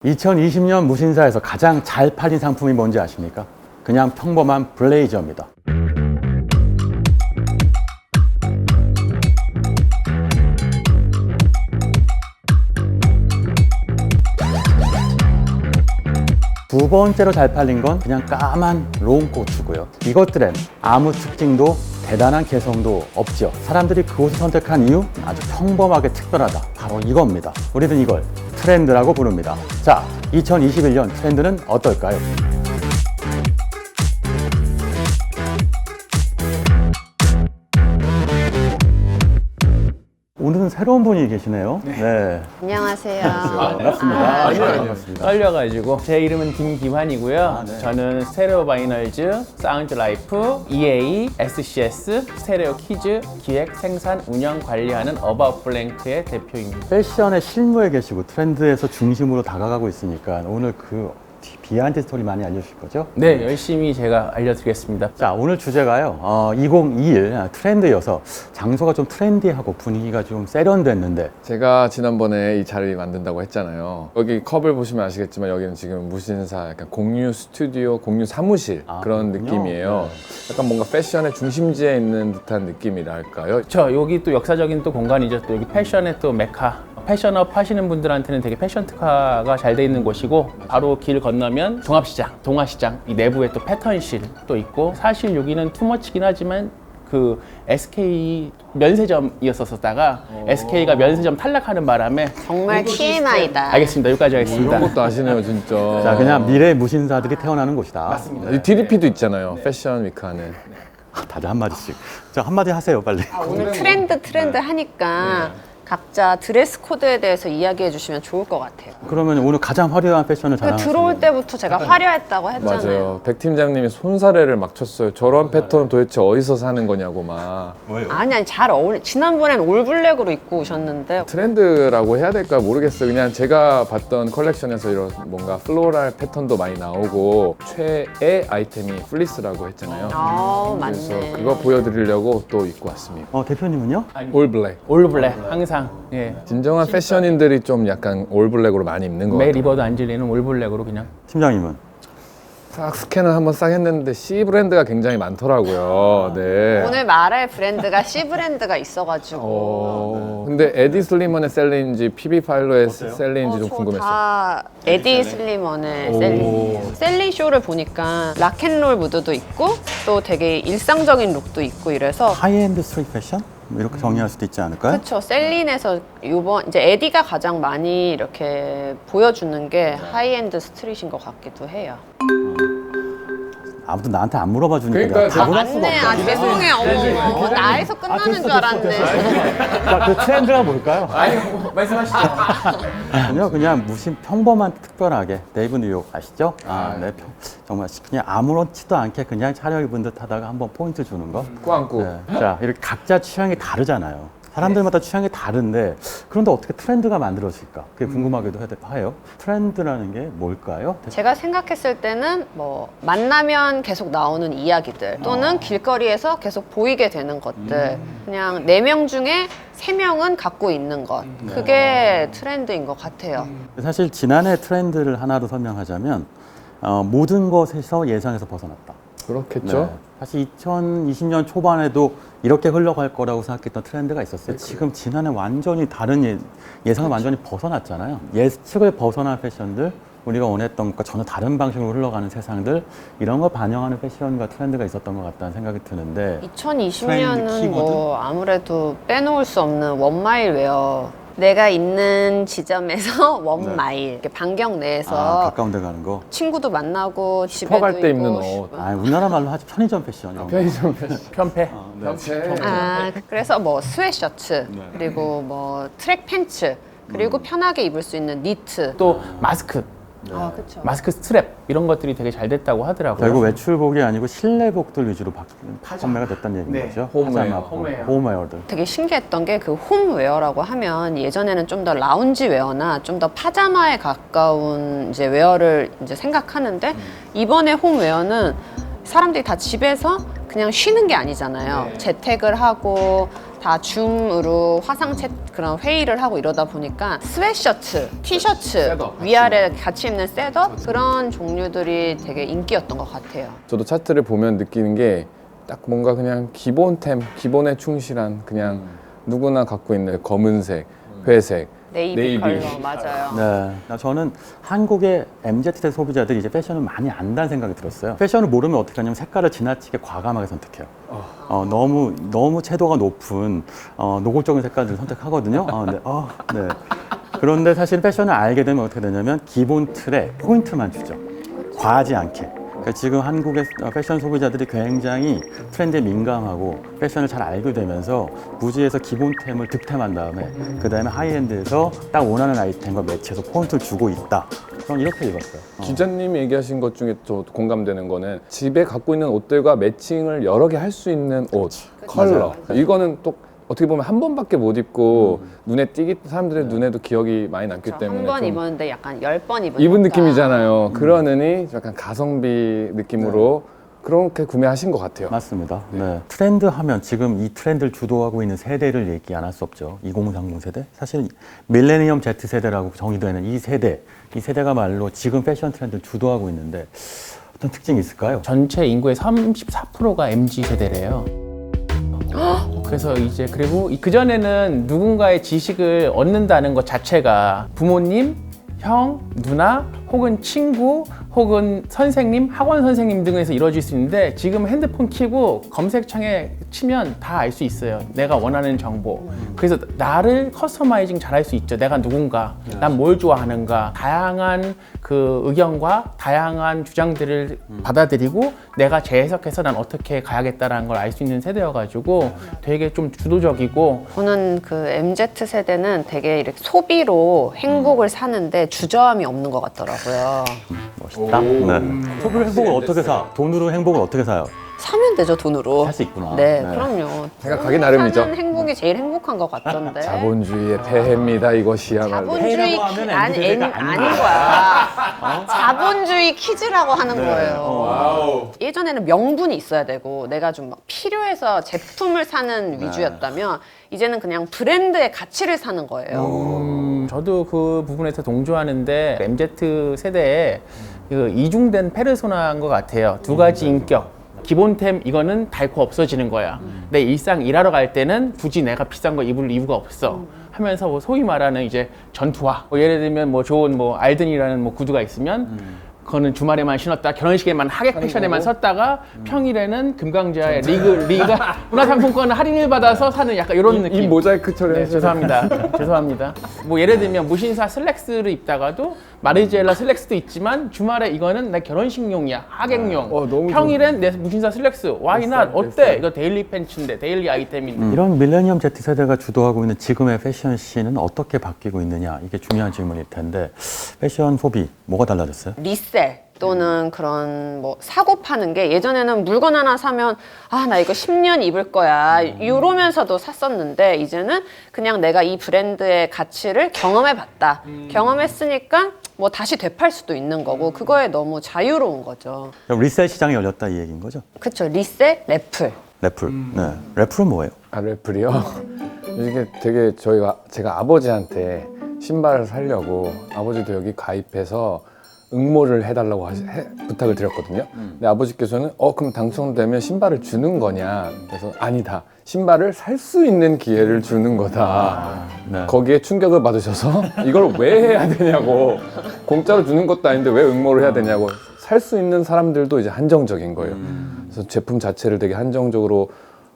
2020년 무신사에서 가장 잘 팔린 상품이 뭔지 아십니까? 그냥 평범한 블레이저입니다. 두 번째로 잘 팔린 건 그냥 까만 롱코트고요. 이것들엔 아무 특징도 대단한 개성도 없죠. 사람들이 그것을 선택한 이유? 아주 평범하게 특별하다. 바로 이겁니다. 우리는 이걸 트렌드라고 부릅니다. 자, 2021년 트렌드는 어떨까요? 오늘은 새로운 분이 계시네요. 네. 안녕하세요. 반갑습니다. 반갑습니다. 떨려가지고 제 이름은 김기환이고요. 네. 저는 스테레오 바이널즈, 사운드 라이프, EA, SCS, 스테레오 키즈 기획, 생산, 운영, 관리하는 어바웃 블랭크의 대표입니다. 패션의 실무에 계시고 트렌드에서 중심으로 다가가고 있으니까 오늘 그 비하인드 스토리 많이 알려주실 거죠? 네, 열심히 제가 알려드리겠습니다. 자, 오늘 주제가요. 2021 트렌드여서 장소가 좀 트렌디하고 분위기가 좀 세련됐는데 제가 지난번에 이 자리 만든다고 했잖아요. 여기 컵을 보시면 아시겠지만 여기는 지금 무신사 약간 공유 스튜디오, 공유 사무실 그런 그렇군요. 느낌이에요. 약간 뭔가 패션의 중심지에 있는 듯한 느낌이랄까요? 저 여기 또 역사적인 또 공간이죠. 또 여기 패션의 또 메카. 패션업 하시는 분들한테는 되게 패션 특화가 잘 돼 있는 곳이고, 바로 길 건너면 종합시장, 동아시장, 이 내부에 또 패턴실 또 있고, 사실 여기는 투머치긴 하지만 그 SK 면세점이었었다가 SK가 면세점 탈락하는 바람에 정말 TMI다. 알겠습니다. 여기까지 하겠습니다. 이런 것도 아시네요, 진짜. 자, 그냥 미래 무신사들이 태어나는 곳이다. 맞습니다. 이 DDP도 있잖아요. 패션 위크 안에. 다들 한마디씩. 자, 한마디 하세요, 빨리. 오늘 트렌드 하니까 각자 드레스 코드에 대해서 이야기해 주시면 좋을 것 같아요. 그러면 오늘 가장 화려한 패션을 그 자랑하시는 들어올 때부터 제가 화려했다고 했잖아요. 맞아요. 백 팀장님이 손사래를 막 쳤어요. 저런 패턴 도대체 어디서 사는 거냐고 막. 아니 잘 어울리. 지난번엔 올블랙으로 입고 오셨는데 트렌드라고 해야 될까 모르겠어요. 그냥 제가 봤던 컬렉션에서 이런 뭔가 플로럴 패턴도 많이 나오고 최애 아이템이 플리스라고 했잖아요. 아 그래서 맞네. 그거 보여드리려고 또 입고 왔습니다. 대표님은요? 올 블랙. 올블랙 항상 예. 진정한 패션인들이 좀 약간 올 블랙으로 많이 입는 것 매일 같아요. 입어도 안 질리는 올블랙으로 그냥. 팀장님은? 싹 스캔을 한번 싹 했는데 C 브랜드가 굉장히 많더라고요. 네. 오늘 말할 브랜드가 C 브랜드가 있어가지고. 근데 에디 슬리먼의 셀린지, PB 파일로의 셀린지 좀 저 궁금했어요. 다 에디 슬리먼의 셀린. 셀린 쇼를 보니까 락앤롤 무드도 있고 또 되게 일상적인 룩도 있고 이래서 하이엔드 스트릿 패션? 뭐 이렇게 정의할 수도 있지 않을까요? 그렇죠. 셀린에서 요번 이제 에디가 가장 많이 이렇게 보여주는 게 하이엔드 스트릿인 것 같기도 해요. 아무도 나한테 안 물어봐 주니까 그러니까요. 내가 답을 할 수가 맞네. 없다. 아 죄송해요. 어머. 나에서 끝나는 줄 알았네. 자, 그 트렌드가 뭘까요? 말씀하시죠. 아니요, 그냥 평범한 특별하게 데이브 뉴욕 아시죠? 네, 정말 그냥 아무렇지도 않게 그냥 차려입은 듯 하다가 한번 포인트 주는 거. 꾸안꾸. 네. 자, 이렇게 각자 취향이 다르잖아요. 사람들마다 취향이 다른데 그런데 어떻게 트렌드가 만들어질까? 그게 궁금하기도 해요. 트렌드라는 게 뭘까요? 제가 생각했을 때는 뭐 만나면 계속 나오는 이야기들 또는 길거리에서 계속 보이게 되는 것들 그냥 4명 중에 3명은 갖고 있는 것 그게 트렌드인 것 같아요. 사실 지난해 트렌드를 하나로 설명하자면 모든 것에서 예상에서 벗어났다. 그렇겠죠. 네. 사실 2020년 초반에도 이렇게 흘러갈 거라고 생각했던 트렌드가 있었어요. 지금 지난해 완전히 다른 예상을 완전히 벗어났잖아요. 예측을 벗어난 패션들, 우리가 원했던 것과 전혀 다른 방식으로 흘러가는 세상들, 이런 걸 반영하는 패션과 트렌드가 있었던 것 같다는 생각이 드는데 트렌드 2020년은 키워드? 뭐 아무래도 빼놓을 수 없는 원마일 웨어 내가 있는 지점에서 원마일 이렇게 반경 내에서 가까운 데 가는 거. 친구도 만나고 집에도 갈 때 있고 입는 옷. 우리나라 말로 하지 편의점 패션. 이런 거. 편의점 패션. 편패. 그래서 뭐 스웨셔츠 그리고 뭐 트랙 팬츠 그리고 편하게 입을 수 있는 니트 또 마스크. 그렇죠. 마스크 스트랩 이런 것들이 되게 잘 됐다고 하더라고요. 결국 외출복이 아니고 실내복들 위주로 판매가 됐다는 얘기인 거죠. 홈웨어. 파자마복, 홈웨어들. 되게 신기했던 게 그 홈웨어라고 하면 예전에는 좀 더 라운지 웨어나 좀 더 파자마에 가까운 이제 웨어를 이제 생각하는데 이번에 홈웨어는 사람들이 다 집에서 그냥 쉬는 게 아니잖아요. 재택을 하고 다 줌으로 화상챗 그런 회의를 하고 이러다 보니까 스웨셔츠, 티셔츠 셋업. 위아래 같이 입는 셋업 그런 종류들이 되게 인기였던 것 같아요. 저도 차트를 보면 느끼는 게 딱 뭔가 그냥 기본템, 기본에 충실한 그냥 누구나 갖고 있는 검은색, 회색, 네이비 컬러 맞아요. 네. 저는 한국의 MZ세대 소비자들이 이제 패션을 많이 안다는 생각이 들었어요. 패션을 모르면 어떻게 하냐면 색깔을 지나치게 과감하게 선택해요. 너무 채도가 높은 노골적인 색깔들을 선택하거든요. 네. 그런데 사실 패션을 알게 되면 어떻게 되냐면 기본 틀에 포인트만 주죠. 과하지 않게. 그러니까 지금 한국의 패션 소비자들이 굉장히 트렌드에 민감하고 패션을 잘 알게 되면서 무지에서 기본템을 득템한 다음에 그 다음에 하이엔드에서 딱 원하는 아이템과 매치해서 포인트를 주고 있다. 저는 이렇게 읽었어요. 기자님이 얘기하신 것 중에 또 공감되는 거는 집에 갖고 있는 옷들과 매칭을 여러 개 할 수 있는 옷, 컬러. 이거는 또 어떻게 보면 한 번밖에 못 입고 눈에 띄기 사람들의 눈에도 기억이 많이 남기 때문에 한 번 좀 입었는데 약간 10번 입은 입은 느낌이잖아요. 그러느니 약간 가성비 느낌으로 그렇게 구매하신 것 같아요. 맞습니다. 네. 트렌드 하면 지금 이 트렌드를 주도하고 있는 세대를 얘기 안 할 수 없죠. 2030 세대. 사실 밀레니엄 Z 세대라고 정의되는 이 세대가 말로 지금 패션 트렌드를 주도하고 있는데 어떤 특징이 있을까요? 전체 인구의 34%가 MZ 세대래요. 그래서 이제 그리고 그 전에는 누군가의 지식을 얻는다는 것 자체가 부모님, 형, 누나, 혹은 친구, 혹은 선생님, 학원 선생님 등에서 이루어질 수 있는데 지금 핸드폰 켜고 검색창에 치면 다 알 수 있어요. 내가 원하는 정보. 그래서 나를 커스터마이징 잘 할 수 있죠. 내가 누군가, 난 뭘 좋아하는가. 다양한 그 의견과 다양한 주장들을 받아들이고 내가 재해석해서 난 어떻게 가야겠다라는 걸 알 수 있는 세대여가지고 되게 좀 주도적이고 저는 그 MZ 세대는 되게 이렇게 소비로 행복을 사는데 주저함이 없는 것 같더라고요. 멋있다. 네. 소비로 행복을 어떻게 사? 돈으로 행복을 어떻게 사요? 사면 되죠, 돈으로. 살 수 있구나. 네, 네. 그럼요. 생각하기 나름이죠. 사는 행복이 제일 행복한 것 같던데. 자본주의의 폐해입니다. 이것이야말로. 자본주의 폐라고 하면 아니, MZ 세대가 아닌 거야. 자본주의 퀴즈라고 하는 거예요. 예전에는 명분이 있어야 되고 내가 좀 막 필요해서 제품을 사는 위주였다면 이제는 그냥 브랜드의 가치를 사는 거예요. 저도 그 부분에서 동조하는데 MZ 세대에 그 이중된 페르소나인 것 같아요. 두 가지 인격. 기본템 이거는 닳고 없어지는 거야. 내 일상 일하러 갈 때는 굳이 내가 비싼 거 입을 이유가 없어. 하면서 뭐 소위 말하는 이제 전투화. 뭐 예를 들면 뭐 좋은 뭐 알든이라는 뭐 구두가 있으면 그거는 주말에만 신었다 결혼식에만 하객 패션에만 썼다가 평일에는 금강자의 리가 문화상품권 할인을 받아서 사는 약간 이런 느낌. 이 모자이크 네, 처리해서 죄송합니다. 죄송합니다. 뭐 예를 들면 무신사 슬랙스를 입다가도 마르지엘라 슬랙스도 있지만 주말에 이거는 내 결혼식용이야, 하객용. 너무 평일엔 내 무신사 슬랙스. Why not? 어때? 이거 데일리 팬츠인데, 데일리 아이템인데. 이런 밀레니엄 Z 세대가 주도하고 있는 지금의 패션 씬은 어떻게 바뀌고 있느냐 이게 중요한 질문일 텐데 패션 소비 뭐가 달라졌어요? 리셀 또는 그런 뭐 사고 파는 게 예전에는 물건 하나 사면 아, 나 이거 10년 입을 거야 이러면서도 샀었는데 이제는 그냥 내가 이 브랜드의 가치를 경험해 봤다. 경험했으니까 뭐 다시 되팔 수도 있는 거고 그거에 너무 자유로운 거죠. 그럼 리셀 시장이 열렸다 이 얘기인 거죠? 그쵸. 리셀, 래플. 래플. 네. 래플은 뭐예요? 래플이요? 이게 되게 제가 아버지한테 신발을 사려고 아버지도 여기 가입해서 응모를 해달라고 부탁을 드렸거든요. 근데 아버지께서는 그럼 당첨되면 신발을 주는 거냐? 그래서 아니다. 신발을 살 수 있는 기회를 주는 거다. 네. 거기에 충격을 받으셔서 이걸 왜 해야 되냐고. 공짜로 주는 것도 아닌데 왜 응모를 해야 되냐고. 살 수 있는 사람들도 이제 한정적인 거예요. 그래서 제품 자체를 되게 한정적으로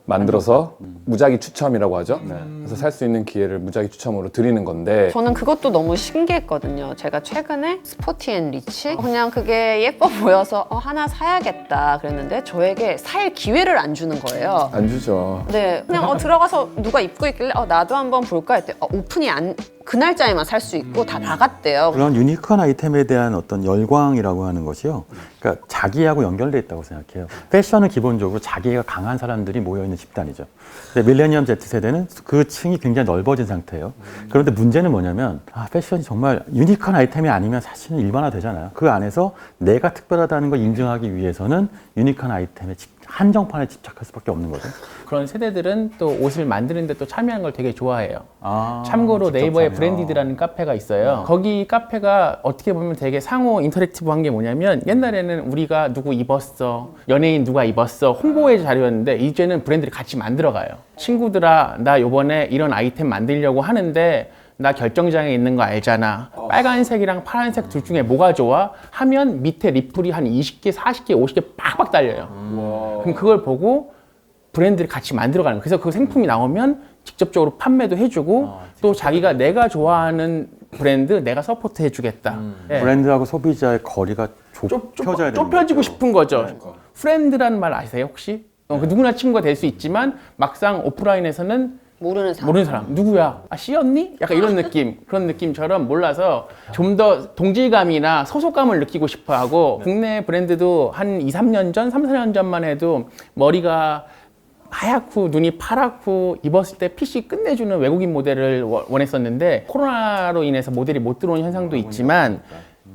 만들어서 무작위 추첨이라고 하죠. 그래서 살 수 있는 기회를 무작위 추첨으로 드리는 건데 저는 그것도 너무 신기했거든요. 제가 최근에 스포티앤리치 그냥 그게 예뻐 보여서 하나 사야겠다 그랬는데 저에게 살 기회를 안 주는 거예요. 안 주죠. 네, 그냥 들어가서 누가 입고 있길래 나도 한번 볼까 했더니 오픈이 그 날짜에만 살 수 있고 다 나갔대요. 그런 유니크한 아이템에 대한 어떤 열광이라고 하는 것이요. 그러니까 자기하고 연결돼 있다고 생각해요. 패션은 기본적으로 자기가 강한 사람들이 모여있는 집단이죠. 근데 밀레니엄 Z 세대는 그 층이 굉장히 넓어진 상태예요. 그런데 문제는 뭐냐면 패션이 정말 유니크한 아이템이 아니면 사실은 일반화되잖아요. 그 안에서 내가 특별하다는 걸 인정하기 위해서는 유니크한 아이템에 한정판에 집착할 수밖에 없는 거죠. 그런 세대들은 또 옷을 만드는데 또 참여하는 걸 되게 좋아해요. 아, 참고로 직접 네이버에 참여. 브랜디드라는 카페가 있어요. 거기 카페가 어떻게 보면 되게 상호 인터랙티브한 게 뭐냐면 옛날에는 우리가 누구 입었어, 연예인 누가 입었어 홍보의 자료였는데 이제는 브랜드를 같이 만들어가요. 친구들아 나 요번에 이런 아이템 만들려고 하는데 나 결정장애 있는 거 알잖아. 빨간색이랑 파란색 둘 중에 뭐가 좋아? 하면 밑에 리플이 한 20개, 40개, 50개 빡빡 달려요. 그럼 그걸 보고 브랜드를 같이 만들어가는 거예요. 그래서 그 상품이 나오면 직접적으로 판매도 해주고 또 자기가 내가 좋아하는 브랜드 내가 서포트 해주겠다. 예. 브랜드하고 소비자의 거리가 좁혀져야 되는 좁혀지고 거죠. 싶은 거죠. 프렌드라는 말 아세요 혹시? 그 누구나 친구가 될 수 있지만 막상 오프라인에서는 모르는 사람. 모르는 사람 누구야? 아 씨였니? 약간 이런 느낌 그런 느낌처럼 몰라서 좀 더 동질감이나 소속감을 느끼고 싶어하고 국내 브랜드도 한 2, 3년 전, 3, 4년 전만 해도 머리가 하얗고 눈이 파랗고 입었을 때 핏이 끝내주는 외국인 모델을 원했었는데 코로나로 인해서 모델이 못 들어오는 현상도 있지만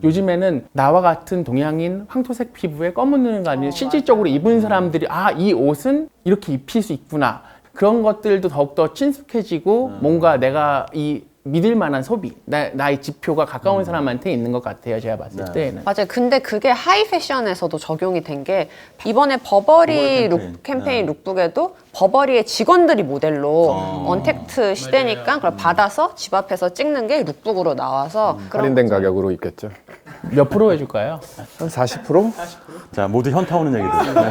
요즘에는 나와 같은 동양인 황토색 피부에 검은 눈을 가진 실질적으로 입은 사람들이 아, 이 옷은 이렇게 입힐 수 있구나 그런 것들도 더욱더 친숙해지고 뭔가 내가 이 믿을 만한 소비 나의 지표가 가까운 사람한테 있는 것 같아요 제가 봤을 때는. 맞아요. 근데 그게 하이 패션에서도 적용이 된 게 이번에 버버리 룩 캠페인 룩북에도 버버리의 직원들이 모델로 언택트 시대니까 그걸 받아서 집 앞에서 찍는 게 룩북으로 나와서 그런 할인된 가격으로 있겠죠. 몇 프로 해줄까요? 한 40%? 자, 모두 현타 오는 얘기들. 네.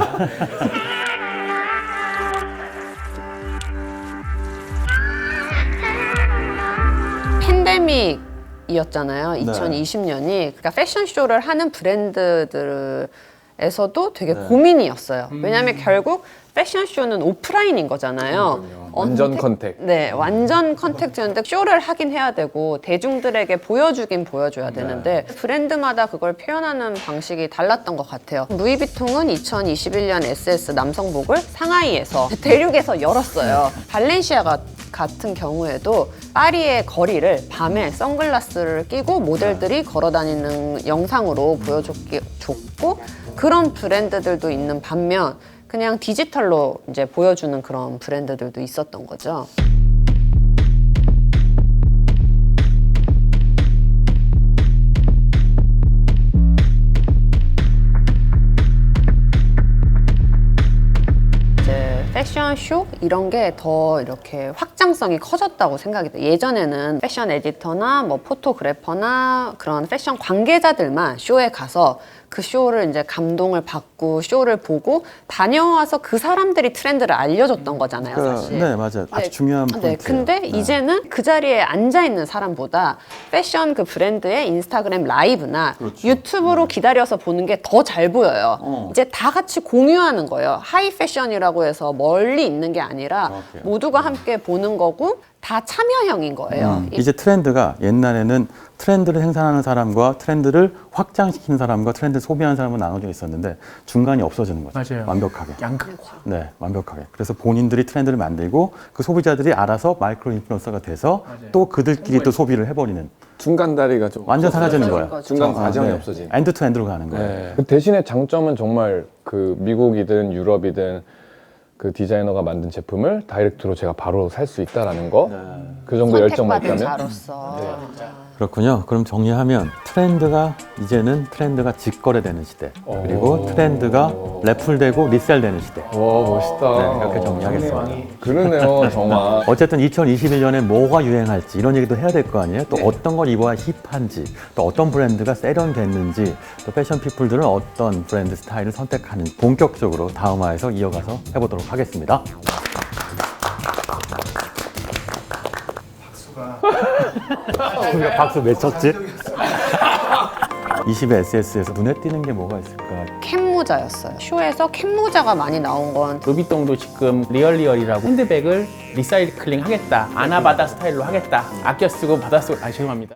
팬데믹이었잖아요. 2020년이. 그러니까 패션쇼를 하는 브랜드들에서도 되게 고민이었어요. 왜냐하면 결국 패션쇼는 오프라인인 거잖아요. 완전 컨택. 네, 완전 컨택트였는데 쇼를 하긴 해야 되고 대중들에게 보여주긴 보여줘야 되는데 브랜드마다 그걸 표현하는 방식이 달랐던 것 같아요. 루이비통은 2021년 SS 남성복을 상하이에서 대륙에서 열었어요. 발렌시아가 같은 경우에도 파리의 거리를 밤에 선글라스를 끼고 모델들이 걸어다니는 영상으로 보여줬고 그런 브랜드들도 있는 반면 그냥 디지털로 이제 보여주는 그런 브랜드들도 있었던 거죠. 패션쇼 이런 게 더 이렇게 확장성이 커졌다고 생각이 돼요. 예전에는 패션 에디터나 뭐 포토그래퍼나 그런 패션 관계자들만 쇼에 가서 그 쇼를 이제 감동을 받고 쇼를 보고 다녀와서 그 사람들이 트렌드를 알려줬던 거잖아요, 사실. 네, 맞아요. 아주 중요한 포인트예요. 근데 이제는 그 자리에 앉아 있는 사람보다 패션 그 브랜드의 인스타그램 라이브나 유튜브로 기다려서 보는 게 더 잘 보여요. 이제 다 같이 공유하는 거예요. 하이 패션이라고 해서 멀리 있는 게 아니라 모두가 함께 보는 거고 다 참여형인 거예요. 이제 트렌드가 옛날에는 트렌드를 생산하는 사람과 트렌드를 확장시키는 사람과 트렌드를 소비하는 사람은 나눠져 있었는데 중간이 없어지는 거죠. 맞아요. 완벽하게. 양극화. 네, 완벽하게. 그래서 본인들이 트렌드를 만들고 그 소비자들이 알아서 마이크로 인플루언서가 돼서 또 그들끼리 또 소비를 해버리는 중간 다리가 좀 완전 사라지는 거예요. 거죠. 중간 과정이 네. 없어지는. 엔드 투 엔드로 가는 거예요. 네. 그 대신에 장점은 정말 그 미국이든 유럽이든 그 디자이너가 만든 제품을 다이렉트로 제가 바로 살 수 있다라는 거. 그 정도 열정만 선택받은 있다면. 자로서. 그렇군요. 그럼 정리하면 이제는 트렌드가 직거래되는 시대. 그리고 트렌드가 래플되고 리셀되는 시대. 와 멋있다. 네, 이렇게 정리하겠습니다. 그러네요 정말. 어쨌든 2021년에 뭐가 유행할지 이런 얘기도 해야 될 거 아니에요? 또 어떤 걸 입어야 힙한지, 또 어떤 브랜드가 세련됐는지, 또 패션 피플들은 어떤 브랜드 스타일을 선택하는 본격적으로 다음 화에서 이어가서 해보도록 하겠습니다. 우리가 박수 왜 쳤지? 20의 SS에서 눈에 띄는 게 뭐가 있을까? 캡모자였어요. 쇼에서 캡모자가 많이 나온 건 루비통도 지금 리얼리얼이라고 핸드백을 리사이클링 하겠다 아나바다 스타일로 하겠다 아껴 쓰고 받아 쓰고 죄송합니다